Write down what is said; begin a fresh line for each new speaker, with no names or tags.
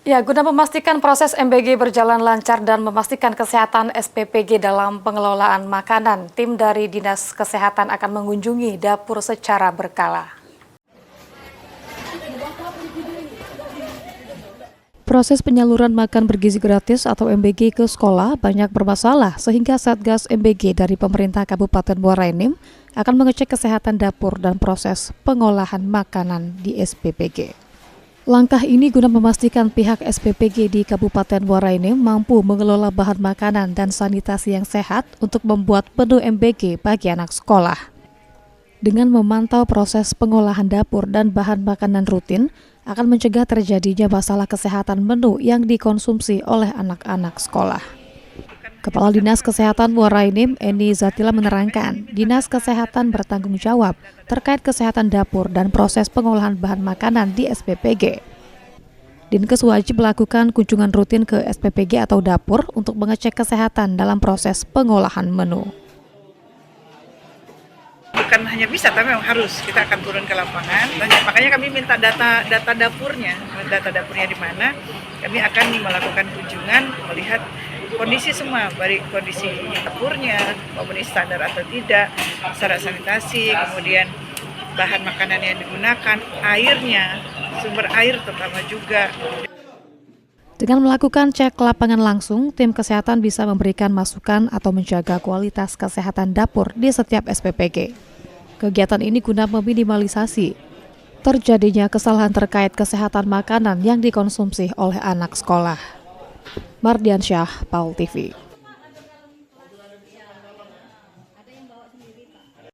Ya, guna memastikan proses MBG berjalan lancar dan memastikan kesehatan SPPG dalam pengelolaan makanan, tim dari Dinas Kesehatan akan mengunjungi dapur secara berkala. Proses penyaluran makan bergizi gratis atau MBG ke sekolah banyak bermasalah sehingga Satgas MBG dari pemerintah Kabupaten Muara Enim akan mengecek kesehatan dapur dan proses pengolahan makanan di SPPG. Langkah ini guna memastikan pihak SPPG di Kabupaten Muara Enim mampu mengelola bahan makanan dan sanitasi yang sehat untuk membuat menu MBG bagi anak sekolah. Dengan memantau proses pengolahan dapur dan bahan makanan rutin, akan mencegah terjadinya masalah kesehatan menu yang dikonsumsi oleh anak-anak sekolah. Kepala Dinas Kesehatan Muara Enim, Eni Zatila menerangkan, Dinas Kesehatan bertanggung jawab terkait kesehatan dapur dan proses pengolahan bahan makanan di SPPG. Dinkes wajib melakukan kunjungan rutin ke SPPG atau dapur untuk mengecek kesehatan dalam proses pengolahan menu.
Bukan hanya bisa, tapi memang harus. Kita akan turun ke lapangan. Makanya kami minta data dapurnya di mana. Kami akan melakukan kunjungan, melihat kondisi semua, baik kondisi dapurnya, memenuhi standar atau tidak, syarat sanitasi, kemudian bahan makanan yang digunakan, airnya, sumber air terutama juga.
Dengan melakukan cek lapangan langsung, tim kesehatan bisa memberikan masukan atau menjaga kualitas kesehatan dapur di setiap SPPG. Kegiatan ini guna meminimalisasi terjadinya kesalahan terkait kesehatan makanan yang dikonsumsi oleh anak sekolah. Mardiansyah, PAUL TV.